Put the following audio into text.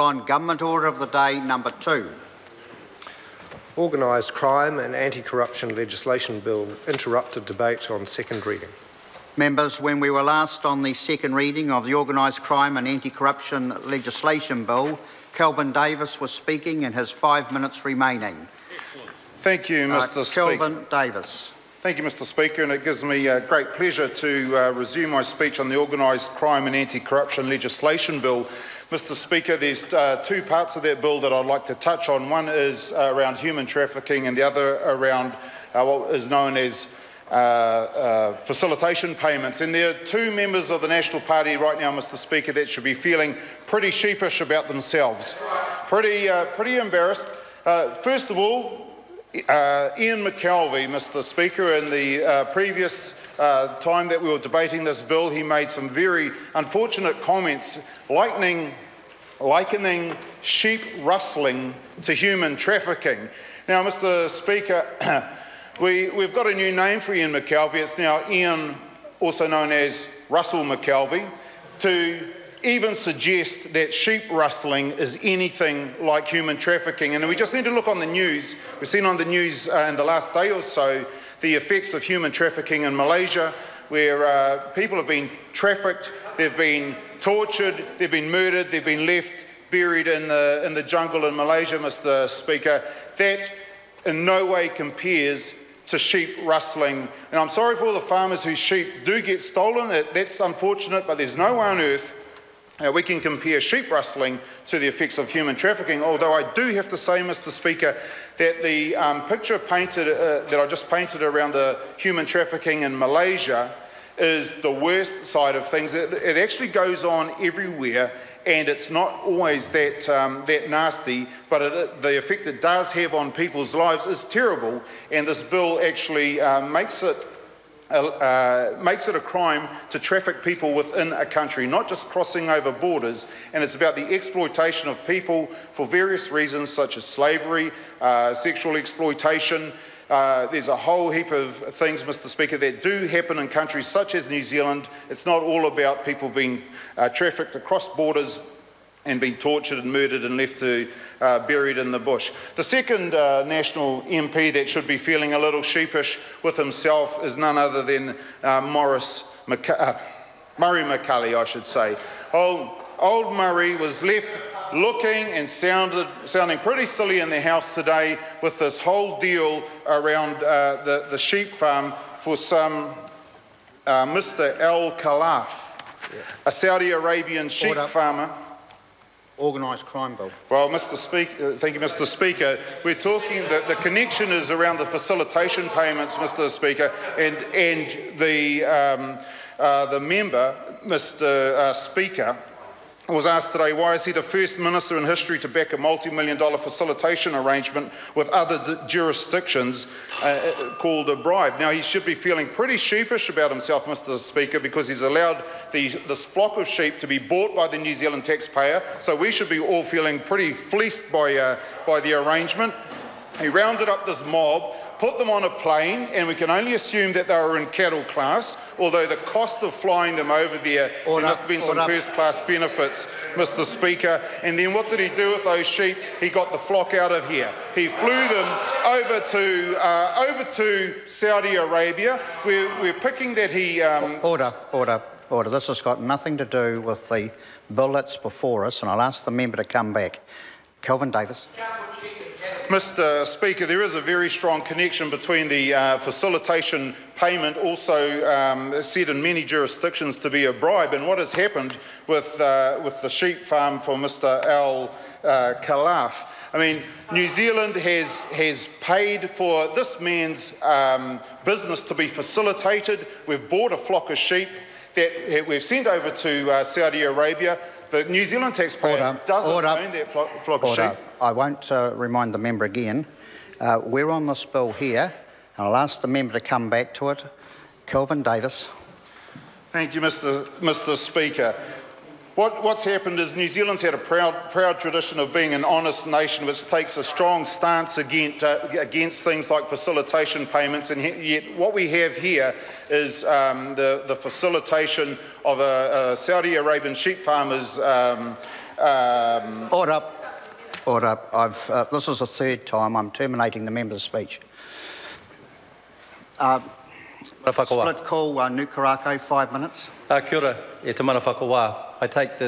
On Government Order of the Day number 2. Organised crime and anti-corruption legislation bill interrupted debate on second reading. Members, when we were last on the second reading of the Organised Crime and Anti-Corruption Legislation Bill, Kelvin Davis was speaking and has 5 minutes remaining. Thank you, Mr. Speaker. Kelvin Davis. Thank you, Mr. Speaker, and it gives me great pleasure to resume my speech on the Organised Crime and Anti-Corruption Legislation Bill. Mr. Speaker, there's two parts of that bill that I'd like to touch on. One is around human trafficking and the other around what is known as facilitation payments. And there are two members of the National Party right now, Mr. Speaker, that should be feeling pretty sheepish about themselves, pretty embarrassed. First of all, Ian McKelvey, Mr. Speaker, in the previous time that we were debating this bill, he made some very unfortunate comments likening sheep rustling to human trafficking. Now, Mr. Speaker, we've got a new name for Ian McKelvey. It's now Ian, also known as Russell McKelvey, to even suggest that sheep rustling is anything like human trafficking. And we just need to look on the news. We've seen on the news in the last day or so the effects of human trafficking in Malaysia, where people have been trafficked, they've been tortured, they've been murdered, they've been left buried in the jungle in Malaysia, Mr. Speaker. That in no way compares to sheep rustling. And I'm sorry for all the farmers whose sheep do get stolen. That's unfortunate, but there's no way on earth we can compare sheep rustling to the effects of human trafficking, although I do have to say, Mr. Speaker, that the picture painted that I just painted around the human trafficking in Malaysia is the worst side of things. It actually goes on everywhere, and it's not always that nasty, but the effect it does have on people's lives is terrible, and this bill actually makes it a crime to traffic people within a country, not just crossing over borders. And it's about the exploitation of people for various reasons, such as slavery, sexual exploitation. There's a whole heap of things, Mr. Speaker, that do happen in countries such as New Zealand. It's not all about people being trafficked across borders and being tortured and murdered and left to buried in the bush. The second National MP that should be feeling a little sheepish with himself is none other than Murray McCulley, I should say. Old Murray was left looking and sounding pretty silly in the House today with this whole deal around the sheep farm for some Mr. Al Khalaf, a Saudi Arabian sheep farmer. Organised crime bill. Well, Mr. Speaker, thank you, Mr. Speaker. We're talking that the connection is around the facilitation payments, Mr. Speaker, and the member, Mr. Speaker, was asked today why is he the first minister in history to back a multi-million-dollar facilitation arrangement with other jurisdictions called a bribe. Now, he should be feeling pretty sheepish about himself, Mr. Speaker, because he's allowed this flock of sheep to be bought by the New Zealand taxpayer, so we should be all feeling pretty fleeced by the arrangement. He rounded up this mob, put them on a plane, and we can only assume that they were in cattle class, although the cost of flying them over there must have been some first-class benefits, Mr. Speaker. And then what did he do with those sheep? He got the flock out of here. He flew them over to Saudi Arabia. We're picking that he... Order. This has got nothing to do with the bill that's before us, and I'll ask the member to come back. Kelvin Davis. Mr. Speaker, there is a very strong connection between the facilitation payment, also said in many jurisdictions to be a bribe, and what has happened with the sheep farm for Mr. Al Khalaf. I mean, New Zealand has paid for this man's business to be facilitated. We've bought a flock of sheep that we've sent over to Saudi Arabia. The New Zealand taxpayer doesn't own that flock of sheep. I won't remind the member again. We're on this bill here, and I'll ask the member to come back to it. Kelvin Davis. Thank you, Mr. Speaker. What's happened is New Zealand's had a proud tradition of being an honest nation which takes a strong stance against things like facilitation payments, and yet what we have here is the facilitation of a Saudi Arabian sheep farmer's Order. Order. This is the third time I'm terminating the member's speech. Split call, Nukarako, 5 minutes. Kia ora, e te mana whakawā. I take the